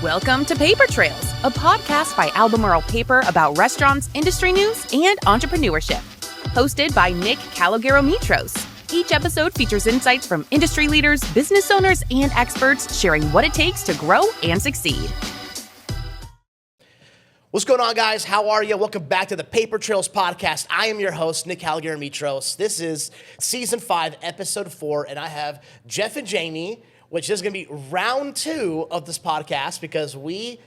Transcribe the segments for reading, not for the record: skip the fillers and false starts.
Welcome to Paper Trails, a podcast by Albemarle Paper about restaurants, industry news, and entrepreneurship. Hosted by Nick Kalogeromitros. Each episode features insights from industry leaders, business owners, and experts sharing what it takes to grow and succeed. What's going on, guys? How are you? Welcome back to the Paper Trails podcast. I am your host, Nick Kalogeromitros. This is Season 5, Episode 4, and I have Jeff and Jamie, which is going to be round 2 of this podcast because we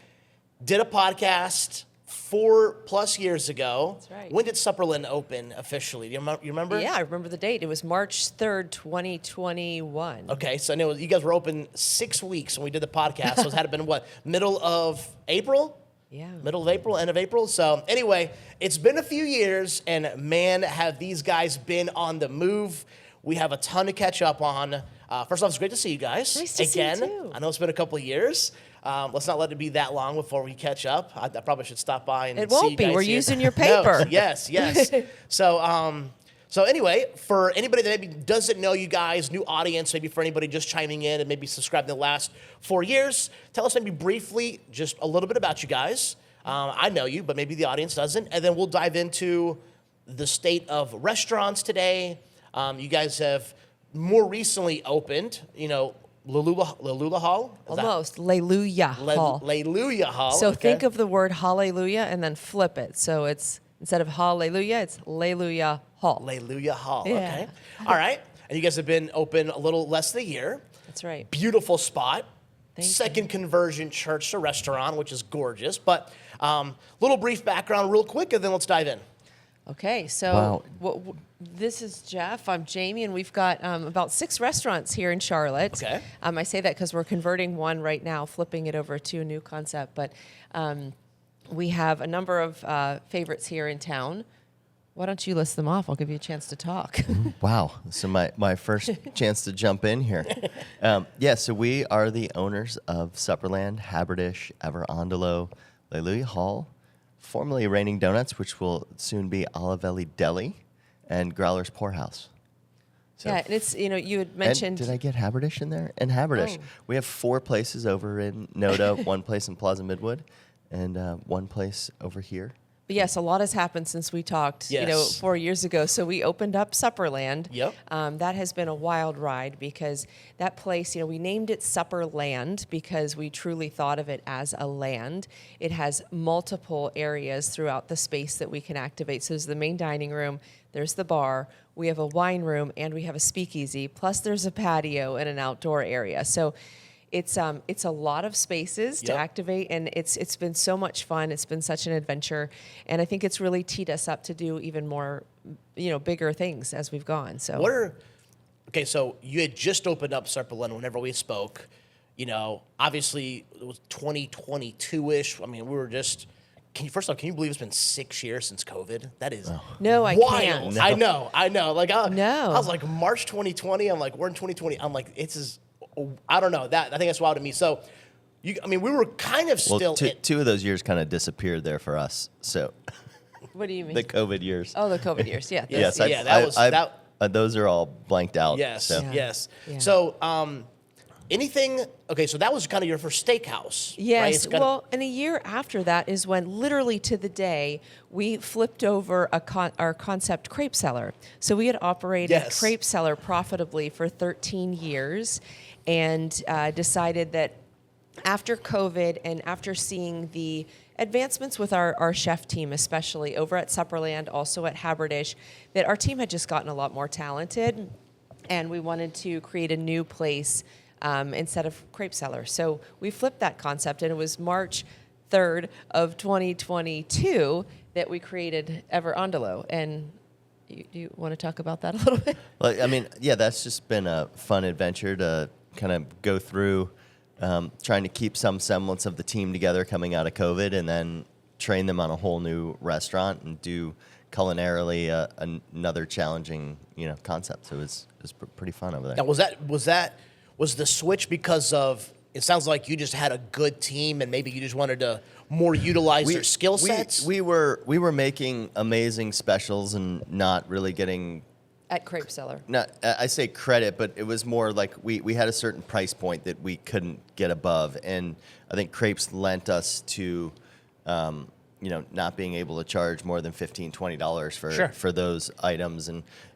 did a podcast 4+ years ago. That's right. When did Supperland open officially? Do you remember? Yeah, I remember the date. It was March 3rd, 2021. Okay, so I know you guys were open 6 weeks when we did the podcast. So it had been, what, middle of April? Yeah. Middle of April, end of April. So anyway, it's been a few years, and man, have these guys been on the move. We have a ton to catch up on. First off, it's great to see you guys. Nice to see you too. I know it's been a couple of years. Let's not let it be that long before we catch up. I probably should stop by and It see you won't be. guys We're here. using your paper. No, yes. So anyway, for anybody that maybe doesn't know you guys, new audience, maybe for anybody just chiming in and maybe subscribed in the last 4 years, tell us maybe briefly just a little bit about you guys. I know you, but maybe the audience doesn't. And then we'll dive into the state of restaurants today. You guys have more recently opened, Lalula Hall? Almost. Layluya Hall. Layluya Hall. So okay. think of the word hallelujah and then flip it. So it's instead of hallelujah, it's Layluya Hall. Layluya Hall. Yeah. Okay. All right. And you guys have been open a little less than a year. That's right. Beautiful spot. Thank Second conversion church to restaurant, which is gorgeous. But little brief background real quick, and then let's dive in. Okay, so this is Jeff. I'm Jamie, and we've got about 6 restaurants here in Charlotte. Okay. I say that because we're converting one right now, flipping it over to a new concept. But we have a number of favorites here in town. Why don't you list them off? I'll give you a chance to talk. Wow. So my first chance to jump in here. So we are the owners of Supperland, Haberdish, Everandolo, Layluya Hall, formerly Raining Donuts, which will soon be Olivelli Deli, and Growler's Poorhouse. So Yeah, and it's, you had mentioned... did I get Haberdish in there? And Haberdish. Oh. We have 4 places over in Noda, 1 place in Plaza Midwood, and 1 place over here. But yes, a lot has happened since we talked, Yes. 4 years ago. So we opened up Supperland. Yep. That has been a wild ride because that place, we named it Supperland because we truly thought of it as a land. It has multiple areas throughout the space that we can activate. So there's the main dining room, there's the bar, we have a wine room, and we have a speakeasy. Plus there's a patio and an outdoor area. So it's a lot of spaces to activate, and it's been so much fun. It's been such an adventure, and I think it's really teed us up to do even more, bigger things as we've gone. So So you had just opened up Supperland whenever we spoke. Obviously it was 2022-ish. I mean, we were just. Can you believe it's been 6 years since COVID? That is No, I wild. can't. No. I know. Like, No. I was like March 2020. I'm like, we're in 2020. I'm like, I don't know. I think that's wild to me. So, we were kind of still. Well, 2 of those years kind of disappeared there for us. So what do you mean? the COVID years. Oh, the COVID years. Yeah. Yes, those are all blanked out. Yes, so. yes. Yeah. So, anything? Okay, so that was kind of your first steakhouse. Yes. Right? Well, and a year after that is when, literally to the day, we flipped over our concept crepe cellar. So we had operated crepe cellar profitably for 13 years, and decided that after COVID and after seeing the advancements with our chef team, especially over at Supperland, also at Haberdish, that our team had just gotten a lot more talented, and we wanted to create a new place instead of crepe cellar. So we flipped that concept, and it was March 3rd of 2022 that we created Everandolo. And do you want to talk about that a little bit? Well, that's just been a fun adventure to kind of go through, trying to keep some semblance of the team together coming out of COVID, and then train them on a whole new restaurant and do culinarily another challenging concept. So it was pretty fun over there. Now, was the switch because of? It sounds like you just had a good team, and maybe you just wanted to more utilize their skill sets. We were making amazing specials and not really getting At Crepe Cellar. No, I say credit, but it was more like we had a certain price point that we couldn't get above, and I think Crepes lent us to, not being able to charge more than $15, $20 for those items,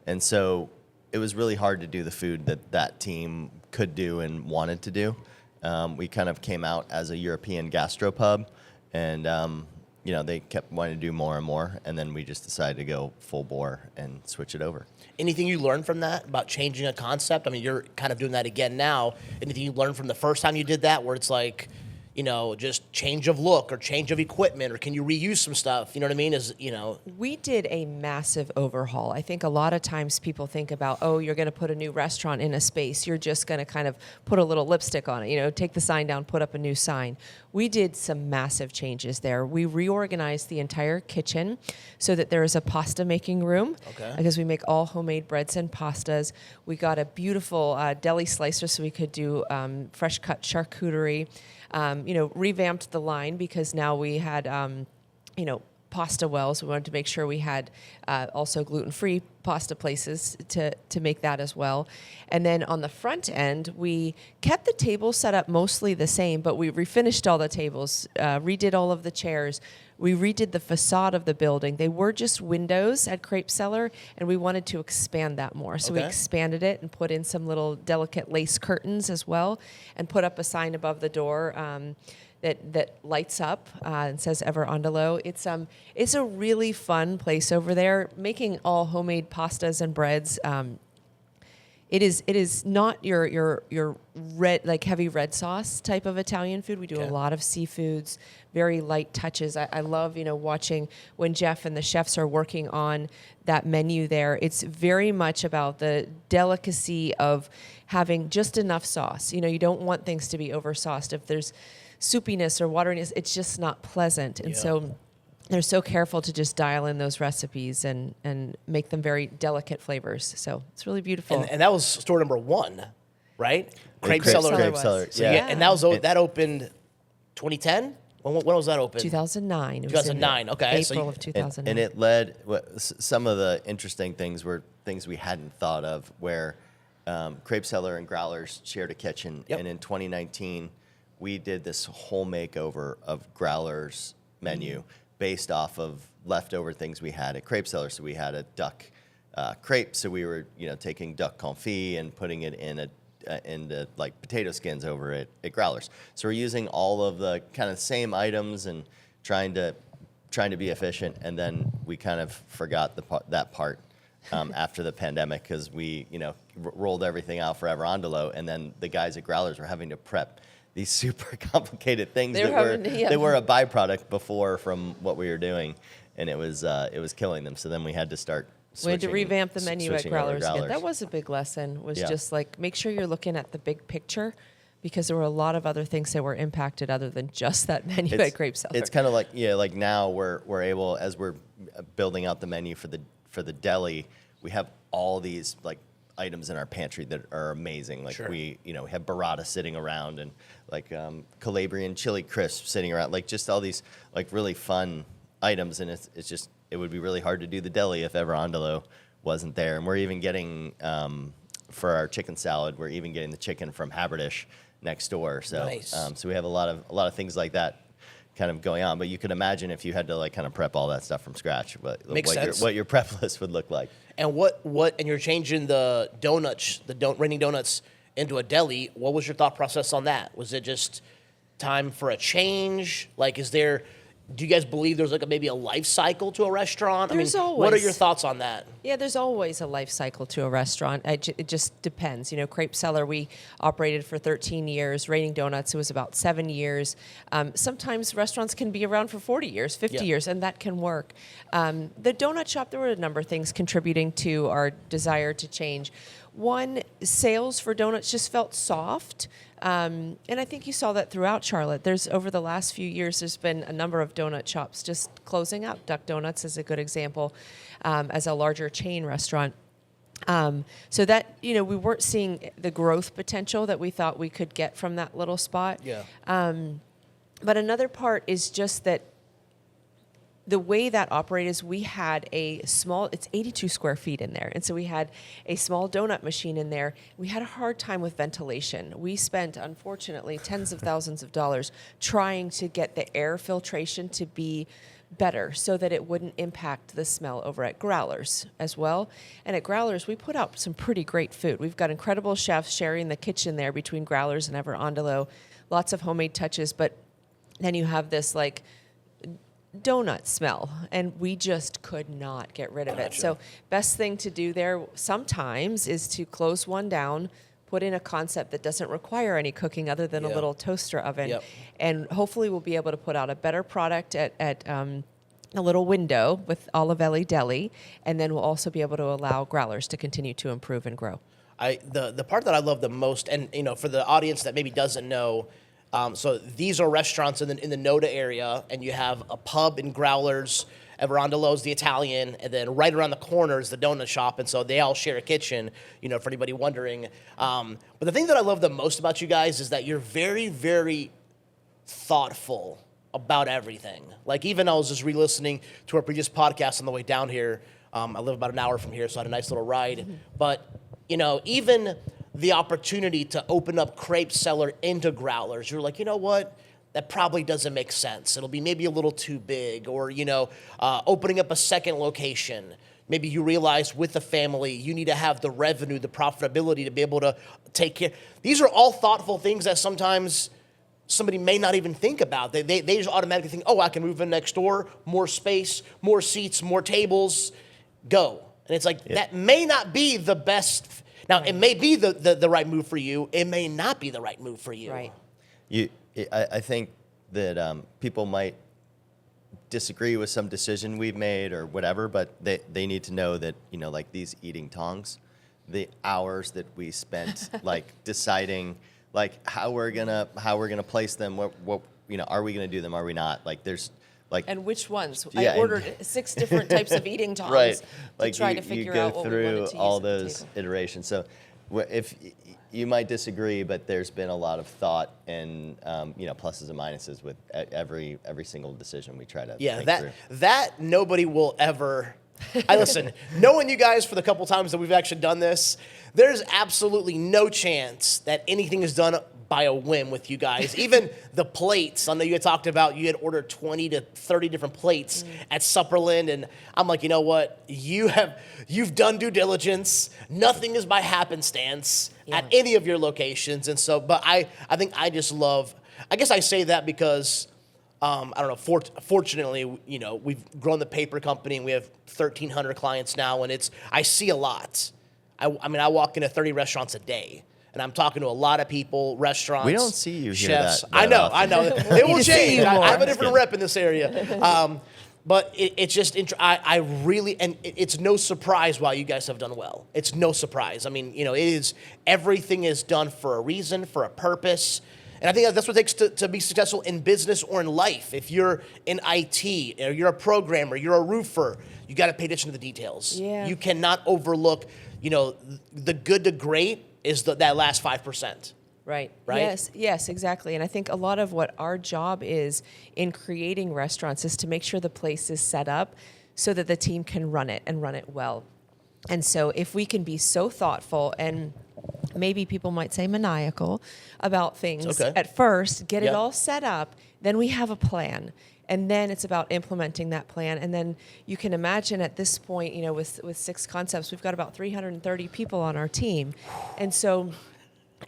and so it was really hard to do the food that team could do and wanted to do. We kind of came out as a European gastropub, and they kept wanting to do more and more, and then we just decided to go full bore and switch it over. Anything you learned from that about changing a concept? I mean, you're kind of doing that again now. Anything you learned from the first time you did that, where it's like, just change of look or change of equipment, or can you reuse some stuff? You know what I mean? We did a massive overhaul. I think a lot of times people think about, you're going to put a new restaurant in a space. You're just going to kind of put a little lipstick on it, take the sign down, put up a new sign. We did some massive changes there. We reorganized the entire kitchen so that there is a pasta making room, because we make all homemade breads and pastas. We got a beautiful deli slicer so we could do fresh cut charcuterie. Revamped the line because now we had, pasta wells. We wanted to make sure we had also gluten-free pasta places to make that as well. And then on the front end, we kept the table set up mostly the same, but we refinished all the tables, redid all of the chairs. We redid the facade of the building. They were just windows at Crepe Cellar, and we wanted to expand that more. So we expanded it and put in some little delicate lace curtains as well, and put up a sign above the door that lights up and says Ever Andalo. It's a really fun place over there, making all homemade pastas and breads. It is not your red, like heavy red sauce type of Italian food. We do a lot of seafoods, very light touches. I love, watching when Jeff and the chefs are working on that menu there. It's very much about the delicacy of having just enough sauce. You don't want things to be oversauced. If there's soupiness or wateriness, it's just not pleasant. And so they're so careful to just dial in those recipes and make them very delicate flavors. So it's really beautiful. And that was store number 1, right? Crepe Cellar. Crepe Cellar. So and that opened 2010? When was that open? 2009. 2009, okay. April of 2009. And it led, some of the interesting things were things we hadn't thought of, where Crepe Cellar and Growlers shared a kitchen. And in 2019, we did this whole makeover of Growlers menu based off of leftover things we had at Crepe Cellar. So we had a duck crepe, so we were taking duck confit and putting it in into like potato skins over at Growlers. So we're using all of the kind of same items and trying to be efficient, and then we kind of forgot that part after the pandemic, because we rolled everything out for Ever Andalo, and then the guys at Growlers were having to prep these super complicated things that were a byproduct before from what we were doing, and it was killing them. So then we had to start we had to revamp the menu at Growlers again. Growlers. That was a big lesson, just like make sure you're looking at the big picture, because there were a lot of other things that were impacted other than just that menu at Crepe Cellar. It's kind of like, like now we're able, as we're building out the menu for the deli, we have all these like items in our pantry that are amazing. Like we have burrata sitting around, and like Calabrian chili crisp sitting around, like just all these like really fun items. And it's just, it would be really hard to do the deli if Ever Andalo wasn't there. And we're even getting, for our chicken salad, we're even getting the chicken from Haberdish next door. So, nice. So we have a lot of things like that kind of going on. But you could imagine if you had to like kind of prep all that stuff from scratch, what your prep list would look like. And and you're changing the donuts, raining donuts into a deli. What was your thought process on that? Was it just time for a change? Like, do you guys believe there's like maybe a life cycle to a restaurant? There's always. What are your thoughts on that? Yeah, there's always a life cycle to a restaurant. It just depends. Crepe Cellar, we operated for 13 years. Raining Donuts, it was about 7 years. Sometimes restaurants can be around for 40 years, 50 years, and that can work. The donut shop, there were a number of things contributing to our desire to change. One, sales for donuts just felt soft. And I think you saw that throughout Charlotte. Over the last few years, there's been a number of donut shops just closing up. Duck Donuts is a good example, as a larger chain restaurant. So that, we weren't seeing the growth potential that we thought we could get from that little spot. Yeah. But another part is just that the way that operated is we had it's 82 square feet in there. And so we had a small donut machine in there. We had a hard time with ventilation. We spent, unfortunately, tens of thousands of dollars trying to get the air filtration to be better so that it wouldn't impact the smell over at Growlers as well. And at Growlers, we put out some pretty great food. We've got incredible chefs sharing the kitchen there between Growlers and Everandelo. Lots of homemade touches, but then you have this like donut smell, and we just could not get rid of it. So best thing to do there sometimes is to close one down, put in a concept that doesn't require any cooking other than a little toaster oven, and hopefully we'll be able to put out a better product at a little window with Olivelli Deli, and then we'll also be able to allow Growlers to continue to improve and grow. The part that I love the most, and for the audience that maybe doesn't know, so these are restaurants in the Noda area, and you have a pub in Growlers, Everandelo's the Italian, and then right around the corner is the donut shop, and so they all share a kitchen, for anybody wondering. But the thing that I love the most about you guys is that you're very, very thoughtful about everything. Like, even I was just re-listening to our previous podcast on the way down here. I live about an hour from here, so I had a nice little ride. Mm-hmm. But, even the opportunity to open up Crepe Cellar into Growlers, you're like, you know what? That probably doesn't make sense. It'll be maybe a little too big. Or, opening up a second location. Maybe you realize with the family, you need to have the revenue, the profitability to be able to take care. These are all thoughtful things that sometimes somebody may not even think about. They just automatically think, I can move in next door, more space, more seats, more tables, go. And it's like, that may not be the best. Now, it may be the right move for you. It may not be the right move for you. Right. I think that people might disagree with some decision we've made or whatever, but they need to know that, like these eating tongs, the hours that we spent like deciding like how we're gonna place them, what are we gonna do them, are we not? Like there's like, and which ones? I ordered 6 different types of eating tongs right. to try to figure out what we wanted to use. You go through all those iterations. So if you might disagree, but there's been a lot of thought and pluses and minuses with every single decision we try to think through. That nobody will ever. Listen, knowing you guys for the couple times that we've actually done this, there's absolutely no chance that anything is done by a whim with you guys. Even the plates, I know you had talked about you had ordered 20 to 30 different plates at Supperland, and I'm like, you know what? You've done due diligence. Nothing is by happenstance at any of your locations. And so, but I think I just love, I guess I say that because I don't know, fortunately, we've grown the paper company and we have 1,300 clients now, and I see a lot. I mean, I walk into 30 restaurants a day, and I'm talking to a lot of people, restaurants, we don't see you chefs. That I know. It will change. I have a different Good. rep in this area. But it's just, I really, and it's no surprise why you guys have done well. It's no surprise. I mean, everything is done for a reason, for a purpose. And I think that's what it takes to be successful in business or in life. If you're in IT, or you're a programmer, you're a roofer, you got to pay attention to the details. Yeah. You cannot overlook, the good to great is that last 5%. Right. Right? Yes, exactly. And I think a lot of what our job is in creating restaurants is to make sure the place is set up so that the team can run it and run it well. And so if we can be so thoughtful and maybe people might say maniacal about things at first, get it all set up, then we have a plan. And then it's about implementing that plan. And then you can imagine at this point, with 6 concepts, we've got about 330 people on our team. And so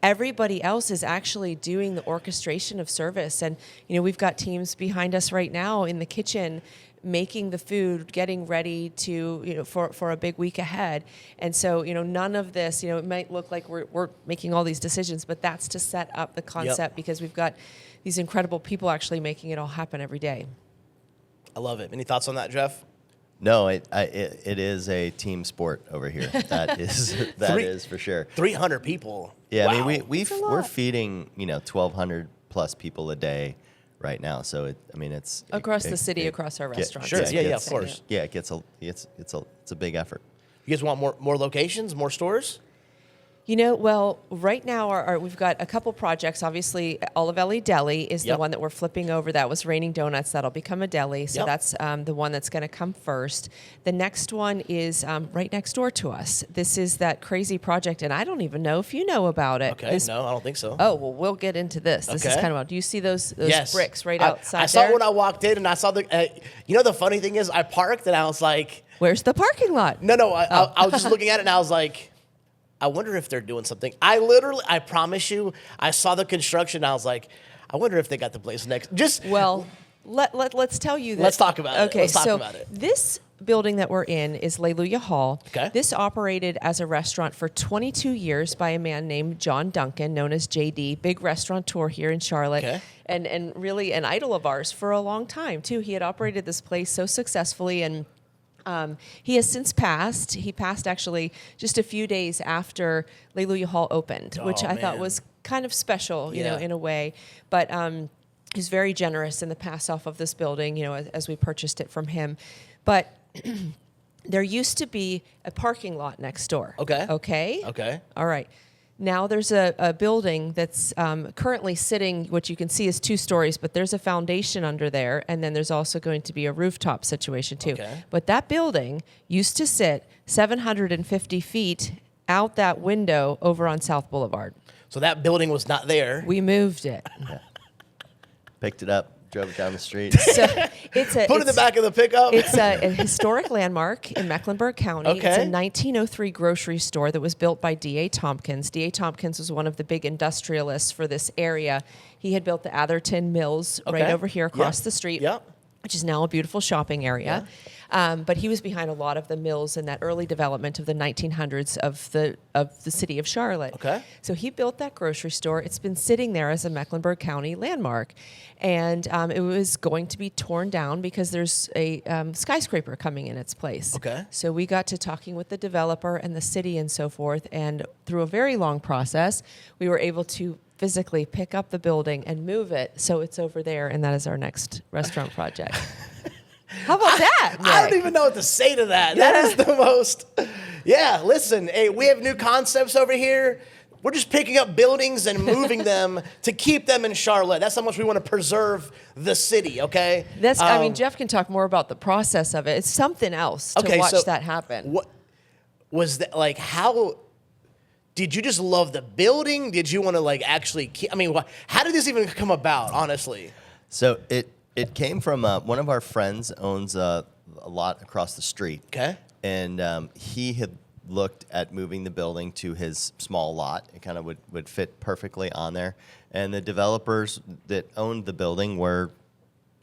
everybody else is actually doing the orchestration of service. And, we've got teams behind us right now in the kitchen making the food, getting ready to, for a big week ahead. And so, none of this, it might look like we're making all these decisions, but that's to set up the concept because we've got these incredible people actually making it all happen every day. I love it. Any thoughts on that, Jeff? No, it is a team sport over here. That is for sure. 300 people. Yeah, wow. I mean we're feeding 1,200 plus people a day right now. So it's across the city, across our restaurants. Sure, yeah, of course. Yeah, it's a big effort. You guys want more locations, more stores? Well, right now we've got a couple projects. Obviously, Olivelli Deli is the one that we're flipping over. That was Raining Donuts. That'll become a deli. So that's the one that's going to come first. The next one is right next door to us. This is that crazy project, and I don't even know if you know about it. Okay, no, I don't think so. Oh, well, we'll get into this. This is kind of, do you see those bricks right outside I saw it when I walked in, and I saw the funny thing is I parked, and I was like, where's the parking lot? No, I was just looking at it, and I was like, I wonder if they're doing something. I promise you, I saw the construction, and I was like, I wonder if they got the place next. Let's tell you that. Let's talk about it. Okay, Let's talk about it. This building that we're in is Leluya Hall. Okay. This operated as a restaurant for 22 years by a man named John Duncan, known as JD, big restaurateur here in Charlotte. Okay. And really an idol of ours for a long time, too. He had operated this place so successfully, and he has since passed. He passed actually just a few days after Leluya Hall opened, which I thought was kind of special, you know, in a way. But he's very generous in the pass off of this building, as we purchased it from him. But there used to be a parking lot next door. Okay. Okay? All right. Now there's a building that's currently sitting, what you can see is 2 stories, but there's a foundation under there, and then there's also going to be a rooftop situation too. Okay. But that building used to sit 750 feet out that window over on South Boulevard. So that building was not there. We moved it. Picked it up, drove it down the street. So it's Put it in the back of the pickup. It's a historic landmark in Mecklenburg County. Okay. It's a 1903 grocery store that was built by D.A. Tompkins. D.A. Tompkins was one of the big industrialists for this area. He had built the Atherton Mills right over here across the street, which is now a beautiful shopping area. But he was behind a lot of the mills in that early development of the 1900s of the city of Charlotte. Okay. So he built that grocery store. It's been sitting there as a Mecklenburg County landmark. And it was going to be torn down because there's a skyscraper coming in its place. Okay. So we got to talking with the developer and the city and so forth. And through a very long process, we were able to physically pick up the building and move it. So it's over there. And that is our next restaurant project. How about that, Nick? I don't even know what to say to that. That is the most. Yeah, listen, hey, we have new concepts over here. We're just picking up buildings and moving them to keep them in Charlotte. That's how much we want to preserve the city, okay? Jeff can talk more about the process of it. It's something else to watch that happen. What was that like? How did you just love the building? Did you want to actually keep? I mean, how did this even come about? Honestly, So it came from one of our friends owns a lot across the street. Okay. And he had looked at moving the building to his small lot. It kind of would fit perfectly on there. And the developers that owned the building were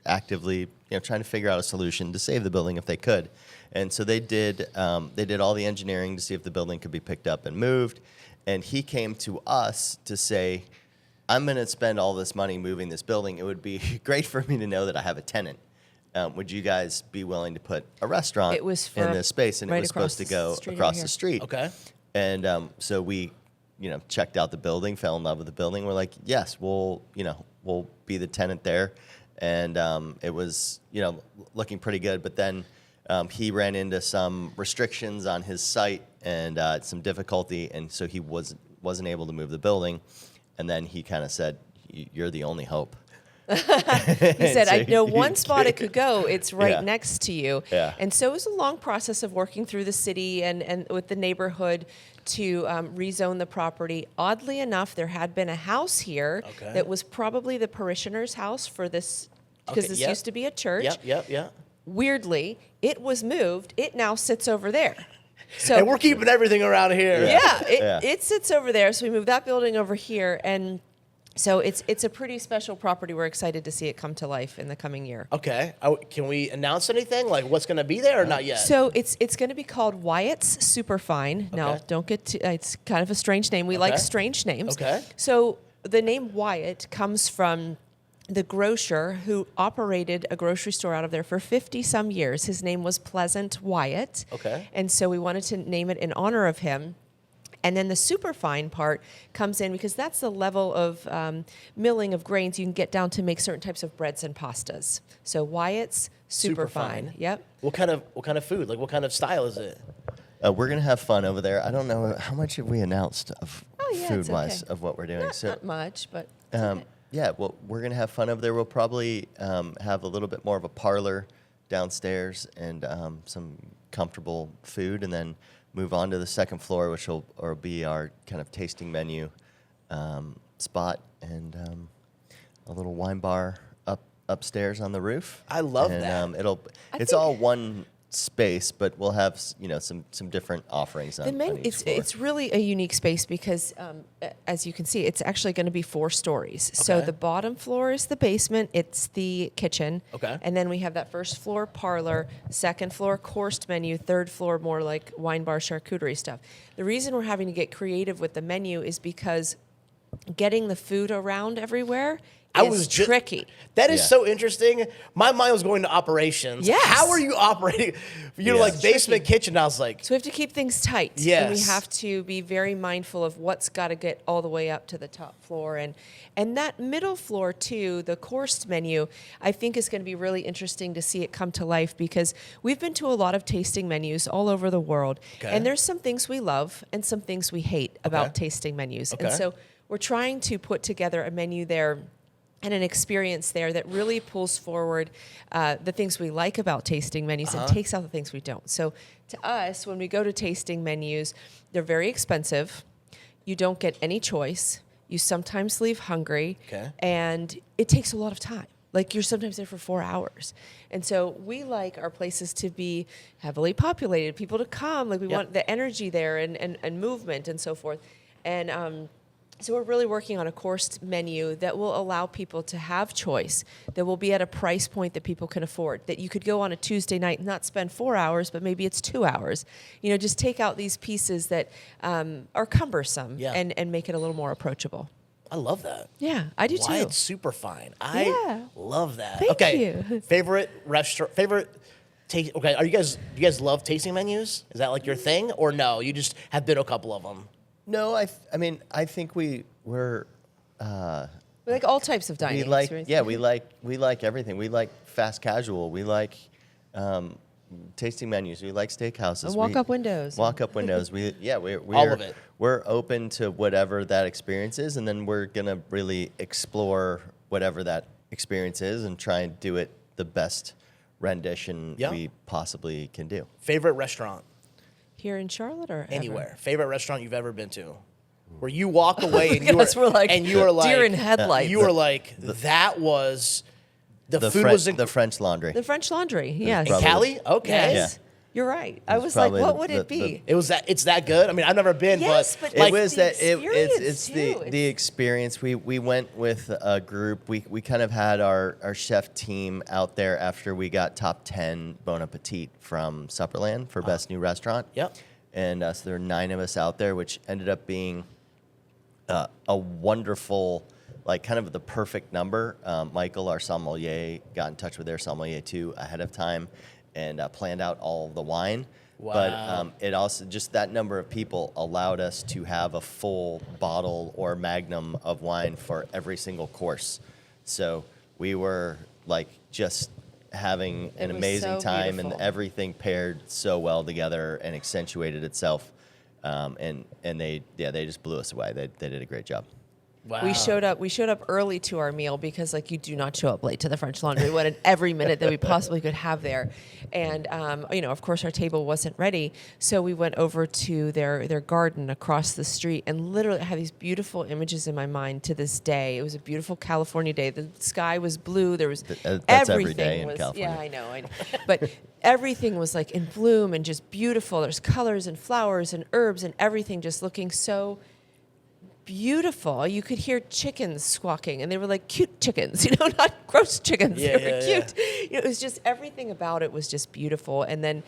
actively trying to figure out a solution to save the building if they could. And so they did all the engineering to see if the building could be picked up and moved. And he came to us to say, I'm going to spend all this money moving this building. It would be great for me to know that I have a tenant. Would you guys be willing to put a restaurant in this space? And it was supposed to go across the street. Okay. And so we, checked out the building, fell in love with the building. We're like, yes, we'll be the tenant there. And it was, looking pretty good. But then he ran into some restrictions on his site and some difficulty, and so he wasn't able to move the building. And then he kind of said, "You're the only hope." He said, I know one spot it could go. It's right next to you. Yeah. And so it was a long process of working through the city and with the neighborhood to rezone the property. Oddly enough, there had been a house here that was probably the parishioner's house for this, because this used to be a church. Yep. Weirdly, it was moved. It now sits over there. So, and we're keeping everything around here. It sits over there. So we moved that building over here, and so it's a pretty special property. We're excited to see it come to life in the coming year. Okay. Can we announce anything? Like what's going to be there or not yet? So it's going to be called Wyatt's Superfine. Okay. Now, don't get too, it's kind of a strange name. We like strange names. Okay. So the name Wyatt comes from the grocer who operated a grocery store out of there for 50-some years. His name was Pleasant Wyatt. Okay. And so we wanted to name it in honor of him. And then the superfine part comes in because that's the level of milling of grains you can get down to make certain types of breads and pastas. So Wyatt's Superfine. Yep. What kind of food? Like what kind of style is it? We're gonna have fun over there. I don't know how much have we announced of it's food-wise okay. of what we're doing. Not much, but it's okay. Yeah, well, we're gonna have fun over there. We'll probably have a little bit more of a parlor downstairs and some comfortable food, and then move on to the second floor, which will be our kind of tasting menu spot, and a little wine bar upstairs on the roof. I love that. It's all one space, but we'll have some different offerings on each floor. It's really a unique space because, as you can see, it's actually going to be 4 stories. So Okay. the bottom floor is the basement. It's the kitchen. Okay. And then we have that first floor parlor, second floor coursed menu, third floor more like wine bar charcuterie stuff. The reason we're having to get creative with the menu is because getting the food around everywhere is tricky. That is Yeah. so interesting. My mind was going to operations. Yes. How are you operating? You're Yeah. like basement kitchen. I was like, So we have to keep things tight. Yes. And we have to be very mindful of what's got to get all the way up to the top floor. And that middle floor, too, the coursed menu, I think is going to be really interesting to see it come to life because we've been to a lot of tasting menus all over the world. Okay. And there's some things we love and some things we hate about tasting menus. Okay. And so we're trying to put together a menu there and an experience there that really pulls forward the things we like about tasting menus and takes out the things we don't. So to us, when we go to tasting menus, they're very expensive. You don't get any choice. You sometimes leave hungry. Okay. And it takes a lot of time. Like you're sometimes there for 4 hours. And so we like our places to be heavily populated, people to come. Like we want the energy there and movement and so forth. And so we're really working on a coursed menu that will allow people to have choice, that will be at a price point that people can afford, that you could go on a Tuesday night and not spend 4 hours, but maybe it's 2 hours. You know, just take out these pieces that are cumbersome and make it a little more approachable. I love that. Yeah, I do too. Wyatt's super fine. I love that. Thank you. Favorite restaurant, taste. Okay, do you guys love tasting menus? Is that like your thing, or no? You just have been to a couple of them. No, I think we're We like all types of dining. we like experiences. we like everything. We like fast casual. We like tasting menus. We like steakhouses. And walk-up windows. Walk-up windows. We're All of it. We're open to whatever that experience is, and then we're gonna really explore whatever that experience is and try and do it the best rendition we possibly can do. Favorite restaurant Here in Charlotte or anywhere? ever? Favorite restaurant you've ever been to? Where you walk away and We're like deer in like, headlights. you were like, that was the food Fre- was the French Laundry. The French Laundry, yes. in Cali. Okay, Yes. You're right. I It's was like, probably what the- would the- it be? It's that good. I mean, I've never been, Yes, but but like, It was the that experience, it's too. the experience. We went with a group. We kind of had our chef team out there after we got top 10 Bon Appetit from Supperland for best new restaurant. Yep. And so there were 9 of us out there, which ended up being a wonderful, like kind of the perfect number. Michael, our sommelier, got in touch with their sommelier too ahead of time and planned out all of the wine. Wow. But it also, just that number of people allowed us to have a full bottle or magnum of wine for every single course. So we were like just having an was amazing so time, beautiful. and everything paired so well together and accentuated itself. And they just blew us away. They did a great job. wow. We showed up early to our meal because like you do not show up late to the French Laundry. We wanted every minute that we possibly could have there. And of course our table wasn't ready. So we went over to their garden across the street, and literally I have these beautiful images in my mind to this day. It was a beautiful California day. The sky was blue. There was That's every everything day in was, California. Yeah, I know. But everything was like in bloom and just beautiful. There's colors and flowers and herbs and everything just looking so beautiful. You could hear chickens squawking, and they were like cute chickens, not gross chickens. Yeah, they were yeah, cute. It was just everything about it was just beautiful. And then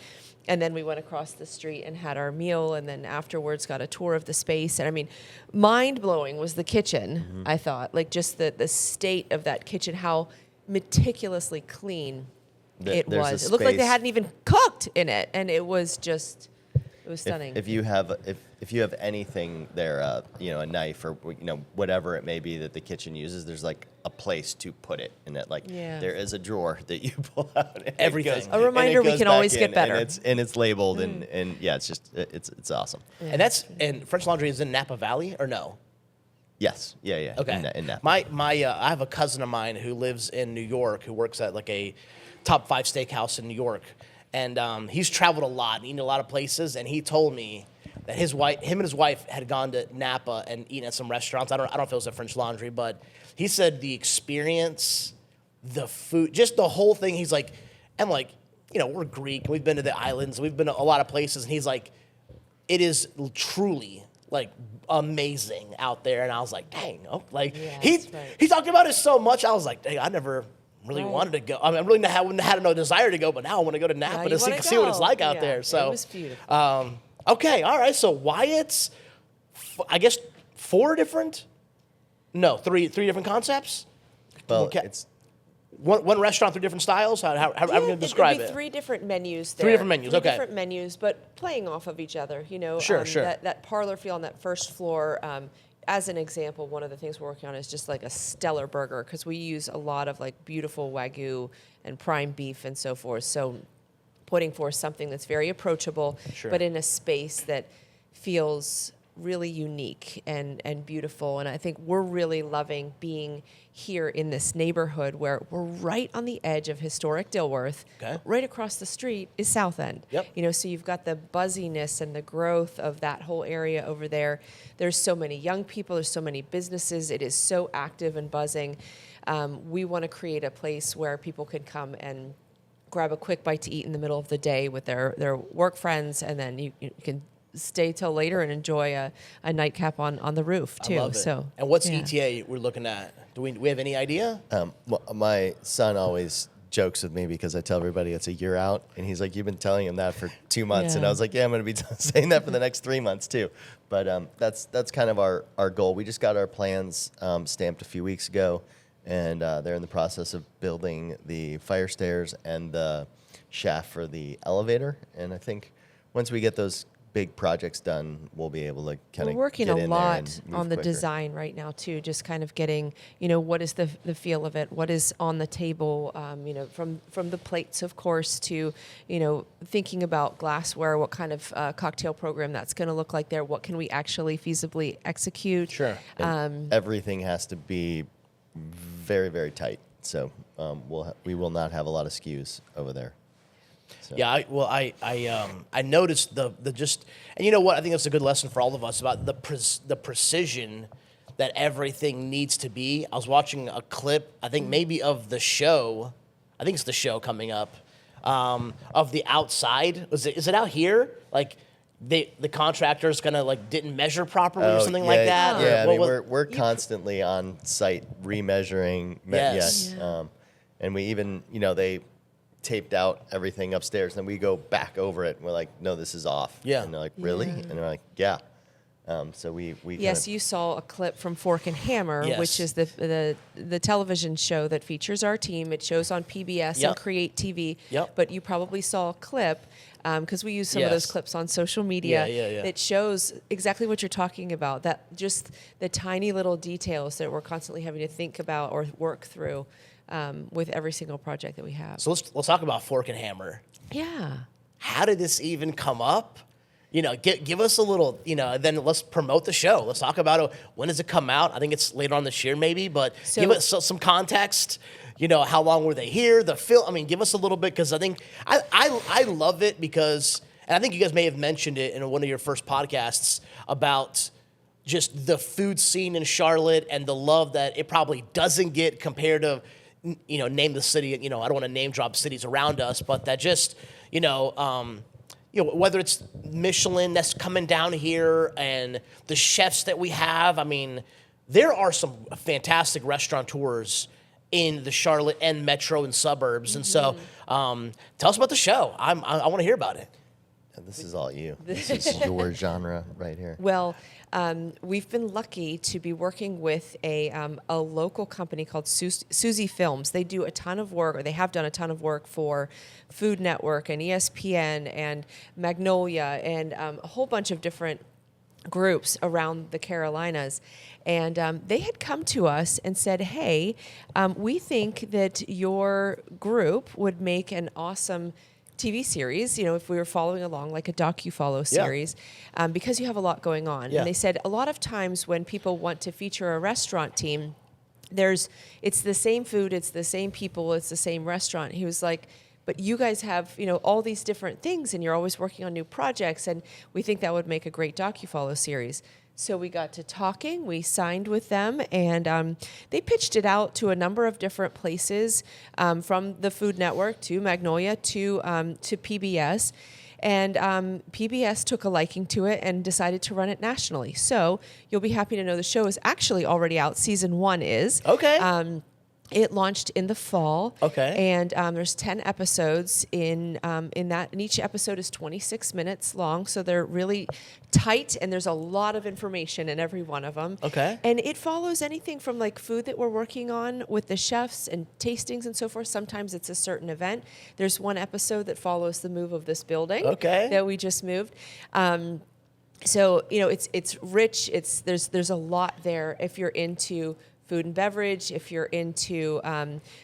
we went across the street and had our meal, and then afterwards got a tour of the space. And I mean, mind blowing was the kitchen. Mm-hmm. I thought, like just the state of that kitchen, how meticulously clean it There's was. a It looked like they space- hadn't even cooked in it, and it was just. It was stunning. If you have anything there, a knife or whatever it may be that the kitchen uses, there's like a place to put it in it. Like there is a drawer that you pull out. And everything. A reminder we can always get better. And it's labeled and yeah, it's awesome. Yeah. And French Laundry is in Napa Valley or no? Yes. Yeah. Okay. In Napa. I have a cousin of mine who lives in New York who works at like a top 5 steakhouse in New York. And he's traveled a lot and eaten a lot of places. And he told me that him and his wife had gone to Napa and eaten at some restaurants. I don't know if it was at French Laundry, but he said the experience, the food, just the whole thing. He's like, and like, we're Greek. We've been to the islands. We've been to a lot of places. And he's like, it is truly like amazing out there. And I was like, dang, he talked about it so much. I was like, dang, I never really wanted to go. I mean, I really had no desire to go, but now I want to go to Napa to see what it's like out there. So it was beautiful. Okay, all right. So Wyatt's, I guess, three different concepts. Well, okay. It's one restaurant, 3 different styles. How are we going to describe it? 3 different menus. There. 3 different menus. Okay. 3 different menus, but playing off of each other. Sure. That parlor feel on that first floor. As an example, one of the things we're working on is just like a stellar burger because we use a lot of like beautiful Wagyu and prime beef and so forth. So putting forth something that's very approachable, but in a space that feels really unique and beautiful. And I think we're really loving being here in this neighborhood where we're right on the edge of historic Dilworth. Okay. Right across the street is South End. Yep. So you've got the buzziness and the growth of that whole area over there. There's so many young people. There's so many businesses. It is so active and buzzing. We want to create a place where people can come and grab a quick bite to eat in the middle of the day with their work friends, and then you can stay till later and enjoy a nightcap on the roof too. I love it. So, and what's ETA we're looking at? Do we have any idea? My son always jokes with me because I tell everybody it's a year out, and he's like, "You've been telling him that for 2 months," and I was like, "Yeah, I'm going to be saying that for the next 3 months too." But that's kind of our goal. We just got our plans stamped a few weeks ago, and they're in the process of building the fire stairs and the shaft for the elevator. And I think once we get those big projects done, we'll be able to kind of we're working get a in there lot and move on the quicker. design right now too, just kind of getting, what is the feel of it, what is on the table, from the plates, of course, to, thinking about glassware, what kind of cocktail program that's going to look like there, what can we actually feasibly execute. Sure. Everything has to be very, very tight. So we will not have a lot of SKUs over there. So. Yeah, I noticed the just, and you know what? I think that's a good lesson for all of us about the precision that everything needs to be. I was watching a clip, I think maybe of the show. I think it's the show coming up of the outside. Is it out here? Like the contractor's didn't measure properly or something like that. Yeah, we're constantly on site remeasuring. Yes. And we even they taped out everything upstairs, and then we go back over it and we're like, no, this is off. Yeah. And they're like, really? And they're like, yeah. So we yes, you saw a clip from Fork and Hammer, which is the television show that features our team. It shows on PBS and Create TV. Yep. But you probably saw a clip because we use some of those clips on social media. Yeah. It shows exactly what you're talking about. That just the tiny little details that we're constantly having to think about or work through with every single project that we have. So let's talk about Fork and Hammer. Yeah. How did this even come up? Give us a little, then let's promote the show. Let's talk about it. When does it come out? I think it's later on this year maybe, but give us some context. How long were they here? The film, give us a little bit, because I think, I love it because, and I think you guys may have mentioned it in one of your first podcasts about just the food scene in Charlotte and the love that it probably doesn't get compared to, name the city, I don't want to name drop cities around us, but that just, whether it's Michelin that's coming down here and the chefs that we have. There are some fantastic restaurateurs in the Charlotte and metro and suburbs. And so tell us about the show. I want to hear about it. This is all you. This is your genre right here. Well, we've been lucky to be working with a local company called Suzy Films. They do a ton of work, or they have done a ton of work for Food Network and ESPN and Magnolia and a whole bunch of different groups around the Carolinas. And they had come to us and said, hey, we think that your group would make an awesome TV series, if we were following along like a docu-follow series, because you have a lot going on. Yeah. And they said a lot of times when people want to feature a restaurant team, it's the same food, it's the same people, it's the same restaurant. He was like, but you guys have, all these different things and you're always working on new projects, and we think that would make a great docu-follow series. So we got to talking, we signed with them, and they pitched it out to a number of different places, from the Food Network to Magnolia to PBS. And PBS took a liking to it and decided to run it nationally. So you'll be happy to know the show is actually already out. Season 1 is. Okay. It launched in the fall. Okay. And there's 10 episodes in that, and each episode is 26 minutes long, so they're really tight, and there's a lot of information in every one of them. Okay. And it follows anything from like food that we're working on with the chefs and tastings and so forth. Sometimes it's a certain event. There's one episode that follows the move of this building that we just moved. So it's rich. There's a lot there if you're into food and beverage, if you're into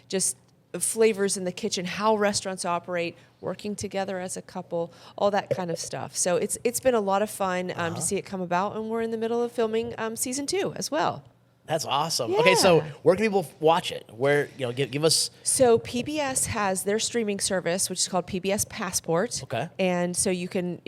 just flavors in the kitchen, how restaurants operate, working together as a couple, all that kind of stuff. So it's been a lot of fun to see it come about, and we're in the middle of filming season 2 as well. That's awesome. Yeah. Okay, so where can people watch it? Where, give us... So PBS has their streaming service, which is called PBS Passport. Okay. And so you can,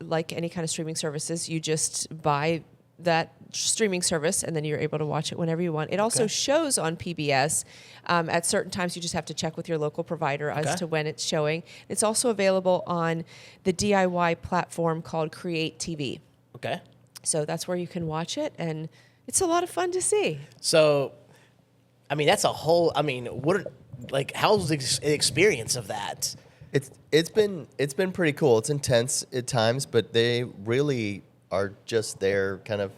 like any kind of streaming services, you just buy that streaming service, and then you're able to watch it whenever you want. It also shows on PBS at certain times. You just have to check with your local provider as to when it's showing. It's also available on the DIY platform called Create TV. Okay. So that's where you can watch it, and it's a lot of fun to see. So, that's a whole. How's the experience of that? It's been pretty cool. It's intense at times, but they really are just there kind of,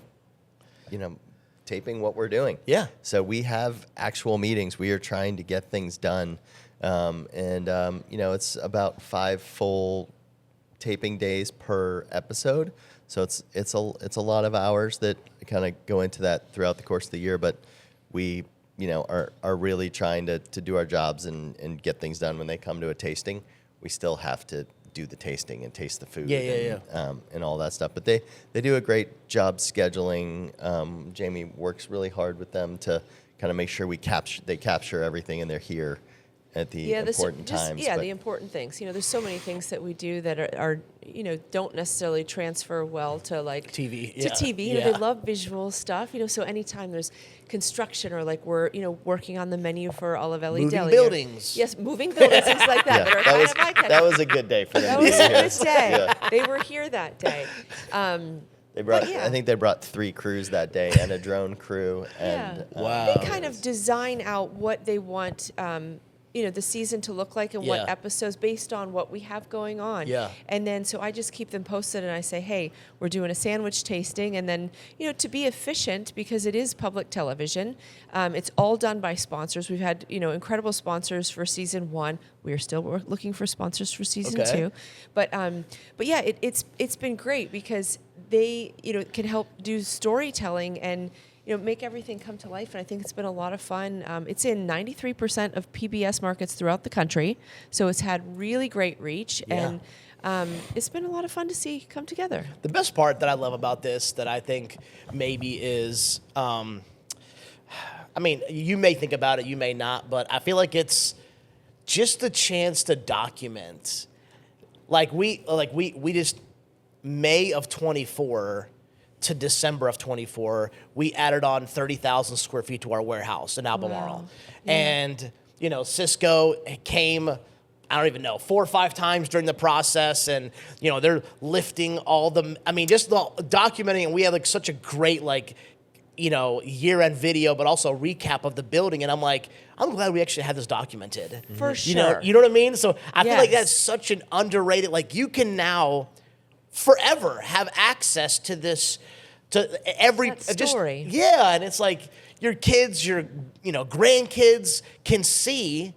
taping what we're doing. Yeah. So we have actual meetings. We are trying to get things done. It's about 5 full taping days per episode. So it's a lot of hours that kind of go into that throughout the course of the year. But we, are really trying to do our jobs and get things done. When they come to a tasting, we still have to do the tasting and taste the food and all that stuff. But they do a great job scheduling. Jamie works really hard with them to kind of make sure they capture everything, and they're here at the important times. The important things. There's so many things that we do that are don't necessarily transfer well to like TV. To TV. They love visual stuff. So anytime there's construction, or like we're working on the menu for Olivelli Deli. Moving buildings. Yes, moving buildings, things like that. That was a good day for them. That was a good day. Yeah. They were here that day. They brought. I think they brought 3 crews that day and a drone crew. And wow. They kind of design out what they want. The season to look like, and what episodes based on what we have going on. Yeah. And then, so I just keep them posted, and I say, hey, we're doing a sandwich tasting. And then, to be efficient, because it is public television, it's all done by sponsors. We've had, incredible sponsors for season 1. We are still looking for sponsors for season 2. But yeah, it's been great because they, can help do storytelling and, make everything come to life. And I think it's been a lot of fun. It's in 93% of PBS markets throughout the country. So it's had really great reach. Yeah. And it's been a lot of fun to see come together. The best part that I love about this that I think maybe is, you may think about it, you may not, but I feel like it's just the chance to document. Like we just, May of 24 to December of 24, we added on 30,000 square feet to our warehouse in Albemarle. Wow. Yeah. And, Cisco came, I don't even know, 4 or 5 times during the process. And, they're lifting all the, just the documenting. And we have such a great, year-end video, but also a recap of the building. And I'm like, I'm glad we actually had this documented. For sure. You know what I mean? So I feel like that's such an underrated, you can now forever have access to this, to every That story. and it's like your kids, your grandkids can see,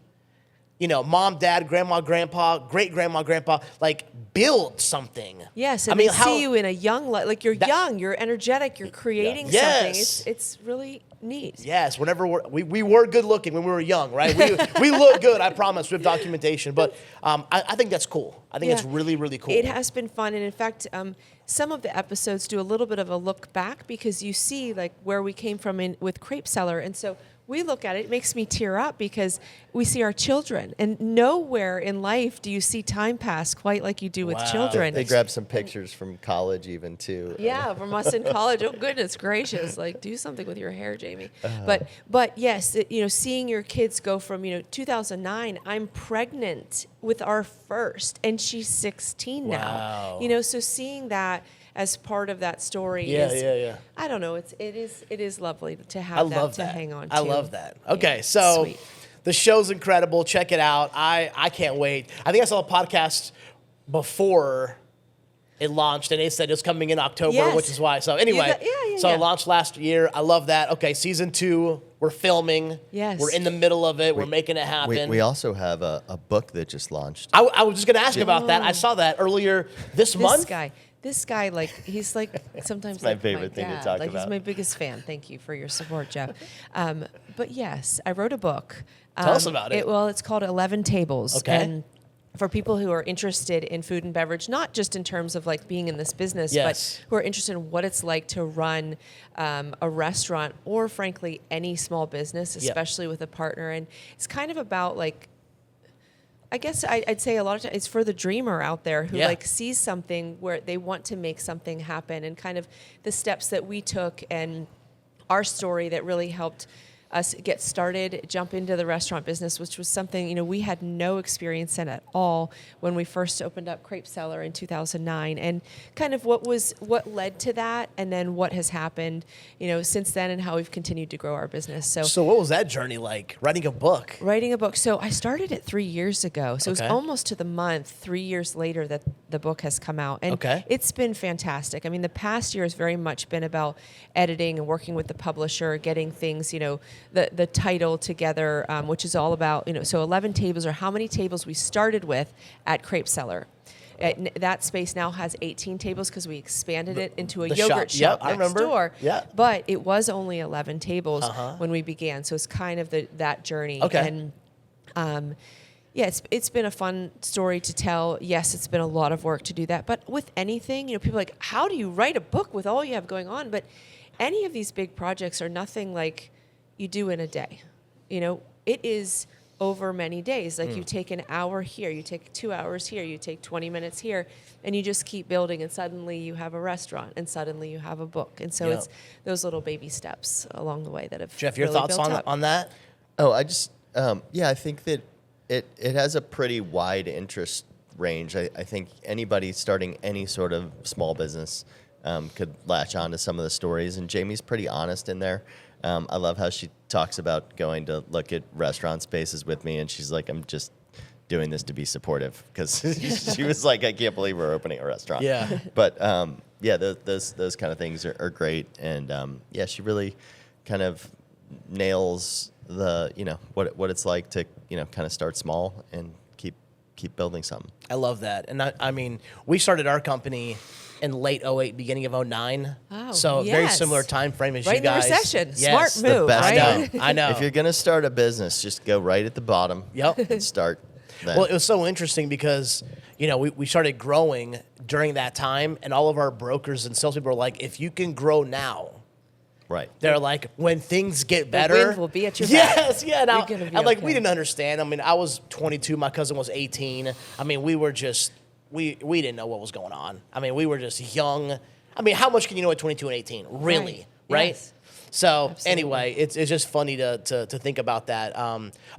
mom, dad, grandma, grandpa, great grandma, grandpa, like build something. Yes, and they see you in a young, like you're young, you're energetic, you're creating something. It's really neat. Yes, whenever we were good looking when we were young, right? We look good, I promise, with documentation. But I think that's cool. I think it's really, really cool. It has been fun, and in fact, some of the episodes do a little bit of a look back because you see like where we came from with Crepe Cellar, and so we look at it. It makes me tear up because we see our children, and nowhere in life do you see time pass quite like you do with children. They grab some pictures from college even too. Yeah, from us in college. Oh goodness gracious! Like, do something with your hair, Jamie. But yes, seeing your kids go from 2009. I'm pregnant with our first, and she's 16 now. So seeing that as part of that story is, I don't know, it is lovely to have to hang on to. I love that. Okay, so sweet. The show's incredible. Check it out. I can't wait. I think I saw a podcast before it launched, and they said it's coming in October, which is why. So anyway, it launched last year. I love that. Okay, season 2, we're filming. Yes. We're in the middle of it. We're making it happen. We also have a book that just launched. I was just going to ask about that. I saw that earlier this month. This guy, like, he's like sometimes my like favorite my thing dad. to talk like, about. He's my biggest fan. Thank you for your support, Jeff. But yes, I wrote a book. Tell us about it. Well, it's called 11 Tables. Okay. And for people who are interested in food and beverage, not just in terms of like being in this business, but who are interested in what it's like to run a restaurant or frankly any small business, especially with a partner. And it's kind of about like, I guess I'd say a lot of times it's for the dreamer out there who like sees something where they want to make something happen, and kind of the steps that we took and our story that really helped us get started, jump into the restaurant business, which was something, we had no experience in at all when we first opened up Crepe Cellar in 2009, and kind of what led to that, and then what has happened, since then, and how we've continued to grow our business. So what was that journey like, writing a book? So I started it 3 years ago. So it was almost to the month, 3 years later, that the book has come out. And it's been fantastic. I mean, the past year has very much been about editing and working with the publisher, getting things, the title together, which is all about, so 11 tables are how many tables we started with at Crepe Cellar. That space now has 18 tables because we expanded it into a yogurt shop next door. Yeah. But it was only 11 tables when we began. So it's kind of that journey. Okay. And it's been a fun story to tell. Yes, it's been a lot of work to do that. But with anything, people are like, how do you write a book with all you have going on? But any of these big projects are nothing like you do in a day. It is over many days. Like you take an hour here, you take 2 hours here, you take 20 minutes here, and you just keep building, and suddenly you have a restaurant, and suddenly you have a book. And so it's those little baby steps along the way that have Jeff, your really thoughts built up. on that? Oh, I just, I think that it has a pretty wide interest range. I think anybody starting any sort of small business could latch on to some of the stories, and Jamie's pretty honest in there. I love how she talks about going to look at restaurant spaces with me, and she's like, I'm just doing this to be supportive, because she was like, I can't believe we're opening a restaurant. Yeah. But those kind of things are great, and she really kind of nails the what it's like to kind of start small and keep building something. I love that, and I mean, we started our company in late 2008, beginning of 2009. Oh, so very similar time frame as right you guys. In the recession. Yes. Smart move, the best right? time. I know. If you're going to start a business, just go right at the bottom. Yep. And start then. Well, it was so interesting because, we started growing during that time, and all of our brokers and salespeople were like, if you can grow now, right. they're like, when things get better, the wind will be at your back. Yes, yeah. Now, You're gonna be and we okay. didn't understand. I mean, I was 22, my cousin was 18. I mean, we were just, we didn't know what was going on. I mean, we were just young. I mean, how much can you know at 22 and 18? Really, right? Yes. So Absolutely. anyway, it's just funny to think about that.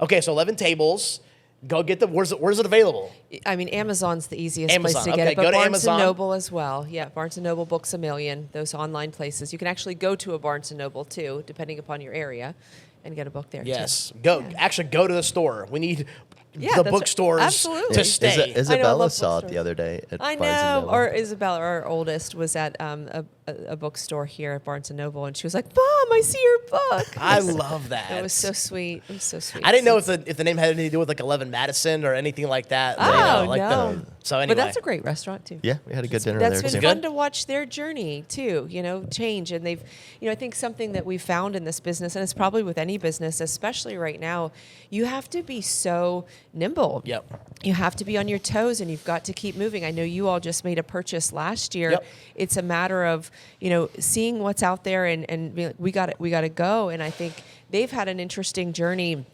Okay, so 11 tables. Go get them. Where's it available? I mean, Amazon's the easiest Amazon, place to get okay, it, but go to Barnes Amazon. & Noble as well. Yeah, Barnes & Noble, Books A Million, those online places. You can actually go to a Barnes & Noble, too, depending upon your area, and get a book there, Yes. too. Go. Yeah. Actually, go to the store. We need Yeah, the that's bookstores absolutely. to stay. Isabella love saw it bookstores. the other day at I Barnes and know. Noble. Or Isabella, our oldest, was at a bookstore here at Barnes and Noble, and she was like, "Mom, I see your book." I love that. It was so sweet. It was so sweet. I didn't know if the name had anything to do with like 11 Madison or anything like that. Oh, like no. So anyway. But that's a great restaurant too. Yeah, we had a good dinner That's there been too. fun to watch their journey too, change. And they've, I think something that we found in this business, and it's probably with any business, especially right now, you have to be so nimble. Yep. You have to be on your toes, and you've got to keep moving. I know you all just made a purchase last year. Yep. It's a matter of, seeing what's out there and being like, we got to go. And I think they've had an interesting journey,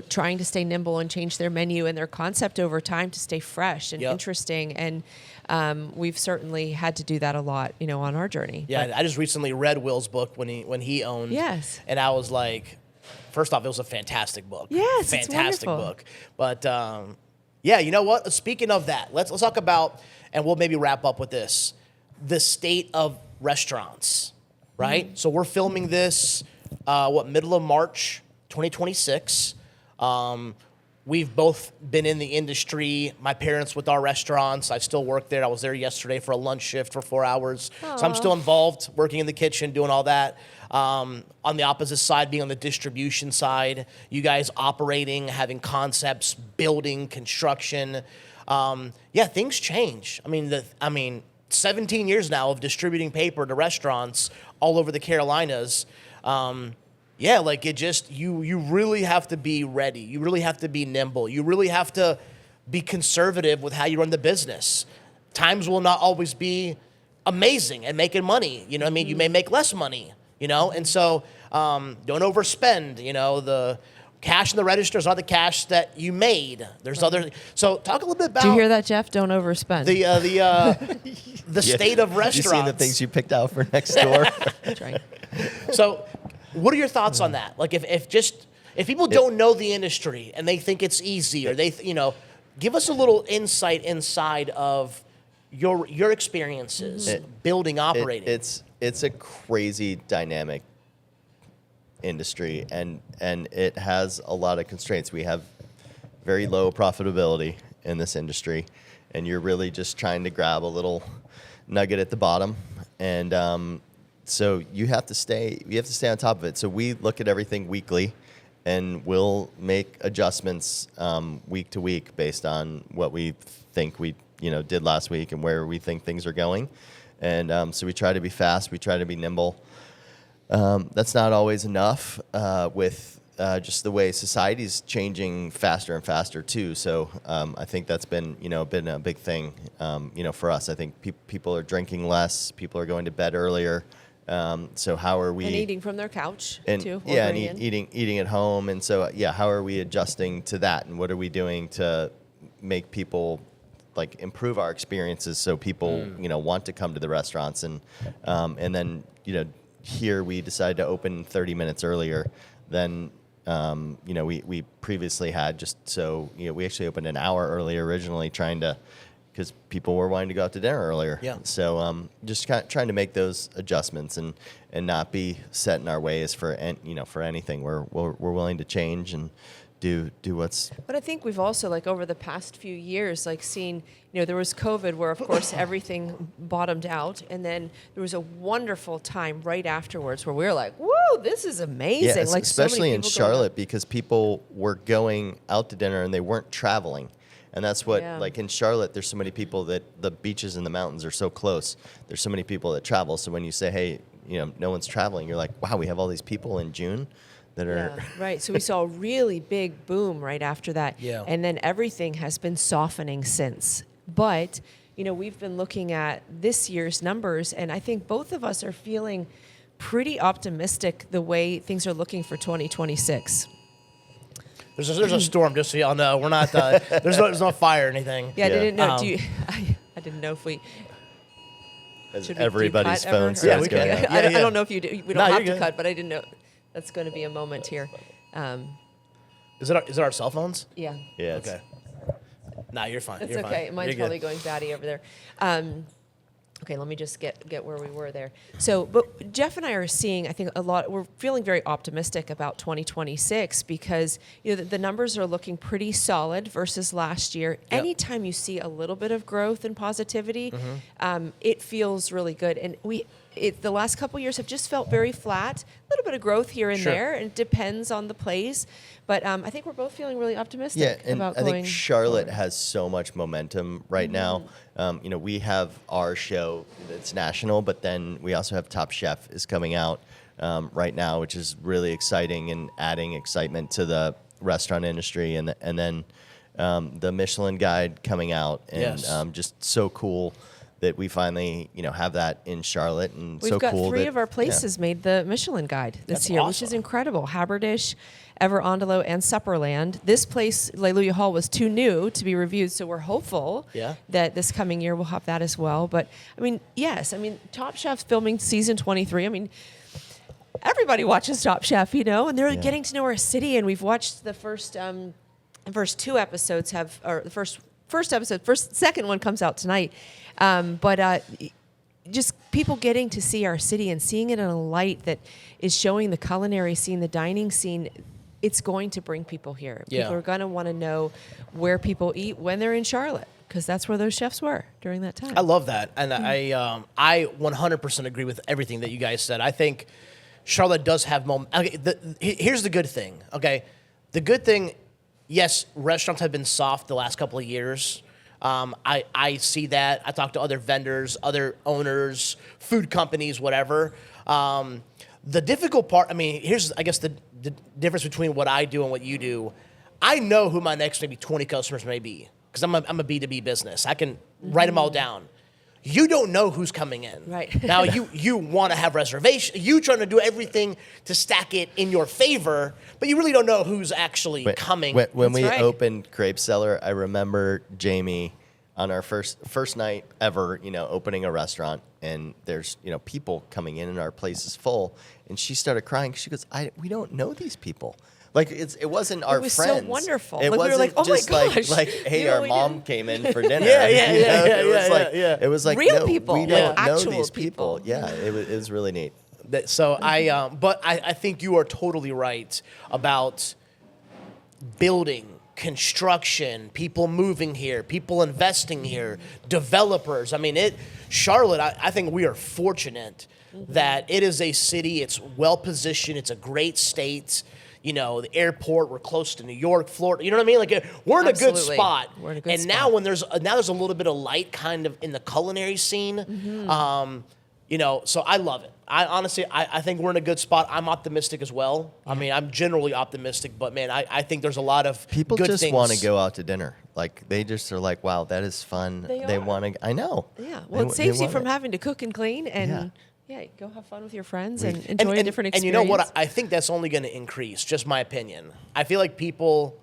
trying to stay nimble and change their menu and their concept over time to stay fresh and Yep. interesting. And we've certainly had to do that a lot, on our journey. Yeah, But I just recently read Will's book when he owned. Yes. And I was like, first off, it was a fantastic book. Yes, it's fantastic wonderful. book. But yeah, you know what? Speaking of that, let's talk about, and we'll maybe wrap up with this, the state of restaurants, right? Mm-hmm. So we're filming this, middle of March, 2026. We've both been in the industry. My parents with our restaurants. I still work there. I was there yesterday for a lunch shift for 4 hours. So I'm still involved, working in the kitchen, doing all that. On the opposite side, being on the distribution side, you guys operating, having concepts, building, construction. Things change. I mean, 17 years now of distributing paper to restaurants all over the Carolinas. You really have to be ready. You really have to be nimble. You really have to be conservative with how you run the business. Times will not always be amazing and making money. You may make less money, and so don't overspend. The cash in the register is not the cash that you made. There's other. So talk a little bit about. do you hear that, Jeff? Don't overspend. The state of restaurants. You seen the things you picked out for next door? That's right. So, what are your thoughts on that? Like, if people don't know the industry and they think it's easy, or they, give us a little insight inside of your experiences building, operating. It's a crazy dynamic industry, and it has a lot of constraints. We have very low profitability in this industry, and you're really just trying to grab a little nugget at the bottom, and so you have to stay on top of it. So we look at everything weekly, and we'll make adjustments week to week based on what we think we did last week and where we think things are going. And so we try to be fast, we try to be nimble. That's not always enough with just the way society's changing faster and faster too. So I think that's been a big thing for us. I think people are drinking less, people are going to bed earlier. So how are we And eating from their couch too. Yeah, and eating at home. And so how are we adjusting to that, and what are we doing to make people improve our experiences so people want to come to the restaurants, and then here we decided to open 30 minutes earlier than we previously had, just so we actually opened an hour earlier originally, because people were wanting to go out to dinner earlier. Yeah. So just trying to make those adjustments and not be set in our ways for anything. We're willing to change and do what's. But I think we've also, over the past few years, seen, there was COVID where, of course, everything bottomed out. And then there was a wonderful time right afterwards where we were like, whoa, this is amazing. Yeah, especially so many in people Charlotte, because people were going out to dinner and they weren't traveling. And that's what, in Charlotte, there's so many people that the beaches and the mountains are so close. There's so many people that travel. So when you say, hey, no one's traveling, you're like, wow, we have all these people in June that are. Yeah, right. So we saw a really big boom right after that. Yeah. And then everything has been softening since. But, we've been looking at this year's numbers, and I think both of us are feeling pretty optimistic the way things are looking for 2026. There's a storm, just so y'all know. We're not. There's no fire or anything. Yeah, I didn't know. Um, I didn't know if we. As Should we everybody's cut ever? phone Or- starts we going can. off. I Yeah. don't know if you do. We No, don't you're have to good. cut, but I didn't know. That's going to be a moment here. Is it our cell phones? Yeah. Yeah, it's- Okay. Nah, you're fine. That's You're okay. fine. Mine's You're probably good. going batty over there. Okay, let me just get where we were there. So, but Jeff and I are seeing, I think, we're feeling very optimistic about 2026 because, the numbers are looking pretty solid versus last year. Yep. Anytime you see a little bit of growth and positivity, it feels really good. And the last couple of years have just felt very flat, a little bit of growth here and there, and it depends on the place. But I think we're both feeling really optimistic about going. I think Charlotte has so much momentum right now. We have our show that's national, but then we also have Top Chef is coming out right now, which is really exciting and adding excitement to the restaurant industry. And then the Michelin Guide coming out, and just so cool that we finally, have that in Charlotte, and we've got 3 of our places made the Michelin Guide this year, which is incredible. Haberdish, Ever Andalo, and Supperland. This place, Leluya Hall, was too new to be reviewed, so we're hopeful that this coming year we'll have that as well. But Top Chef's filming season 23. Everybody watches Top Chef, and they're getting to know our city. And we've watched the first 2 episodes second one comes out tonight. Just people getting to see our city and seeing it in a light that is showing the culinary scene, the dining scene, it's going to bring people here. Yeah. People are going to want to know where people eat when they're in Charlotte, because that's where those chefs were during that time. I love that. And I 100% agree with everything that you guys said. I think Charlotte does have here's the good thing, okay? The good thing, yes, restaurants have been soft the last couple of years. I see that. I talk to other vendors, other owners, food companies, whatever. The difficult part, here's, I guess, the difference between what I do and what you do. I know who my next maybe 20 customers may be, because I'm a B2B business. I can write them all down. You don't know who's coming in. Right. Now, you want to have reservations. You trying to do everything to stack it in your favor, but you really don't know who's actually coming. When we opened Crepe Cellar, I remember Jamie on our first night ever, opening a restaurant, and there's, people coming in and our place is full, and she started crying. She goes, we don't know these people. Like, it wasn't our friends. It was so wonderful. It wasn't we were like, oh just my gosh. like hey, our mom came in for dinner. It was like real people. We don't know actual these people. Yeah, it was really neat. So but I think you are totally right about building, construction, people moving here, people investing here, developers. Charlotte, I think we are fortunate that it is a city. It's well positioned. It's a great state. The airport. We're close to New York, Florida. You know what I mean? Like, we're in a good spot. We're in a good and spot. now when there's a little bit of light kind of in the culinary scene. So I love it. I honestly think we're in a good spot. I'm optimistic as well. I'm generally optimistic, but man, I think there's a lot of people good just things. want to go out to dinner. Like, they just are like, wow, that is fun. They want to. I know. Yeah. Well, it saves you from having to cook and clean and. Yeah, go have fun with your friends and enjoy a different experience. And you know what? I think that's only going to increase, just my opinion. I feel like people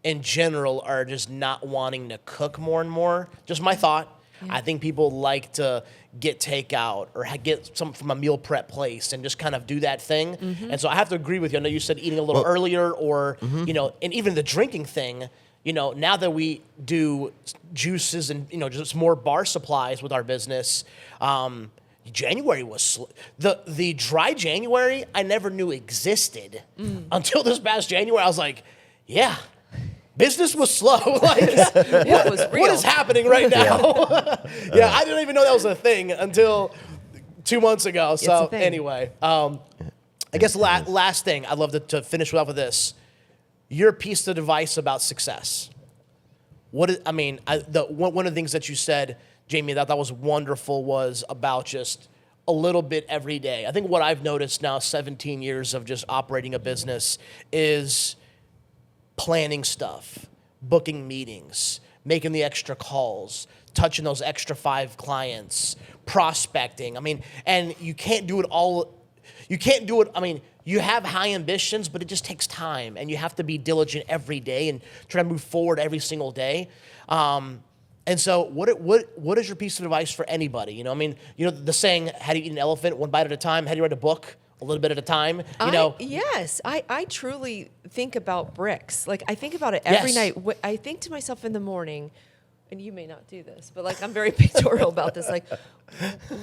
in general are just not wanting to cook more and more. Just my thought. Yeah. I think people like to get takeout or get something from a meal prep place and just kind of do that thing. Mm-hmm. And so I have to agree with you. I know you said eating a little earlier or, and even the drinking thing. Now that we do juices and, just more bar supplies with our business, January was the dry January I never knew existed until this past January. I was like, yeah, business was slow. It was real. What is happening right now? I didn't even know that was a thing until 2 months ago. So anyway, I guess last thing I'd love to finish off with this. Your piece of advice about success. One of the things that you said, Jamie, that was wonderful was about just a little bit every day. I think what I've noticed now, 17 years of just operating a business, is planning stuff, booking meetings, making the extra calls, touching those extra 5 clients, prospecting. And you can't do it all. You can't do it. You have high ambitions, but it just takes time, and you have to be diligent every day and try to move forward every single day. And so what is your piece of advice for anybody? The saying, how do you eat an elephant? One bite at a time. How do you write a book? A little bit at a time. Yes, I truly think about bricks. Like, I think about it every night. I think to myself in the morning, and you may not do this, but like I'm very pictorial about this. Like,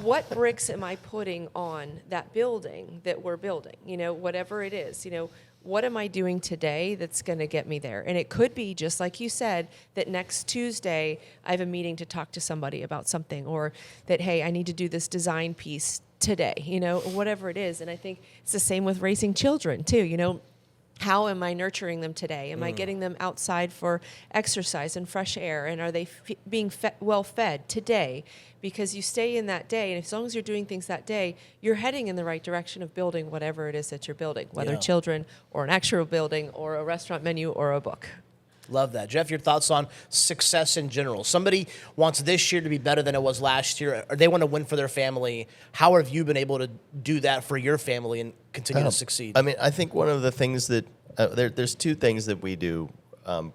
what bricks am I putting on that building that we're building? You know, whatever it is, you know, what am I doing today that's going to get me there? And it could be, just like you said, that next Tuesday I have a meeting to talk to somebody about something, or that, hey, I need to do this design piece today, you know, whatever it is. And I think it's the same with raising children too, you know. How am I nurturing them today? Am I getting them outside for exercise and fresh air? And are they being well fed today? Because you stay in that day, and as long as you're doing things that day, you're heading in the right direction of building whatever it is that you're building, whether children or an actual building or a restaurant menu or a book. Love that. Jeff, your thoughts on success in general? Somebody wants this year to be better than it was last year, or they want to win for their family. How have you been able to do that for your family and continue to succeed? I mean, I think one of the things that there's two things that we do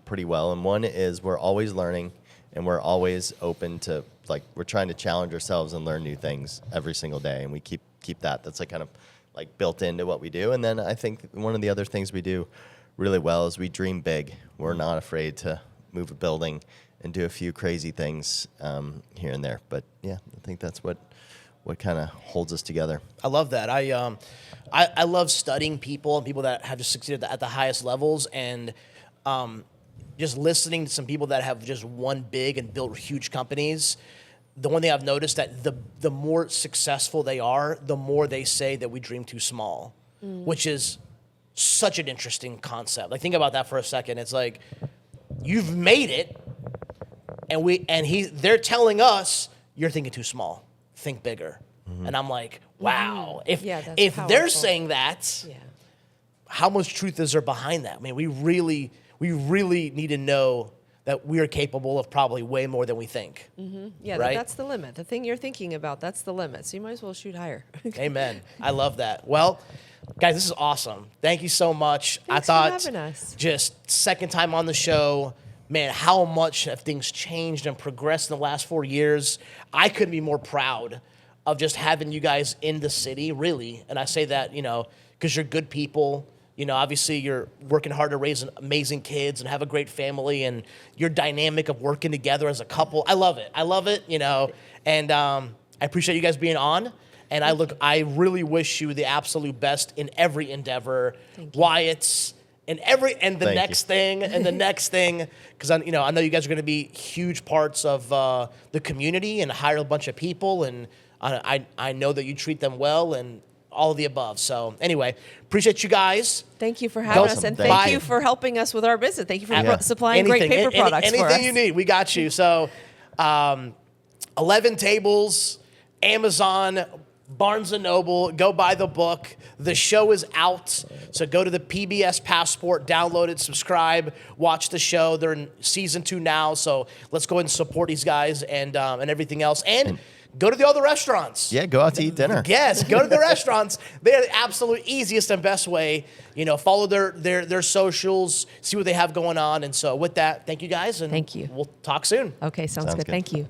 pretty well, and one is we're always learning, and we're always open to, like, we're trying to challenge ourselves and learn new things every single day, and we keep that. That's like kind of like built into what we do. And then I think one of the other things we do really well is we dream big. We're not afraid to move a building and do a few crazy things here and there. But yeah, I think that's what kind of holds us together. I love that. I love studying people and people that have just succeeded at the highest levels, and just listening to some people that have just won big and built huge companies. The one thing I've noticed, that the more successful they are, the more they say that we dream too small, which is such an interesting concept. Like, think about that for a second. It's like, you've made it, and they're telling us you're thinking too small. Think bigger. And I'm like, wow. If they're saying that, how much truth is there behind that? I mean, we really need to know that we are capable of probably way more than we think. Yeah, right? That's the limit. The thing you're thinking about, that's the limit. So you might as well shoot higher. Amen. I love that. Well, guys, this is awesome. Thank you so much. Thanks I thought for having us. Just second time on the show, man, how much have things changed and progressed in the last 4 years. I couldn't be more proud of just having you guys in the city, really. And I say that, you know, because you're good people. You know, obviously you're working hard to raise amazing kids and have a great family, and your dynamic of working together as a couple. I love it, you know. And I appreciate you guys being on. And I really wish you the absolute best in every endeavor. Wyatt's and the next thing, because I know you guys are going to be huge parts of the community and hire a bunch of people, and I know that you treat them well and all of the above. So anyway, appreciate you guys. Thank you for having us, and thank you for helping us with our business. Thank you for supplying great paper products for us. Anything you need, we got you. So 11 tables, Amazon, Barnes & Noble, go buy the book. The show is out, so go to the PBS Passport, download it, subscribe, watch the show. They're in season 2 now, so let's go ahead and support these guys and everything else. And go to the other restaurants. Yeah, go out to eat dinner. Yes, go to the restaurants. They're the absolute easiest and best way. You know, follow their socials, see what they have going on. And so with that, thank you guys. And thank you. We'll talk soon. Okay, sounds good. Thank you.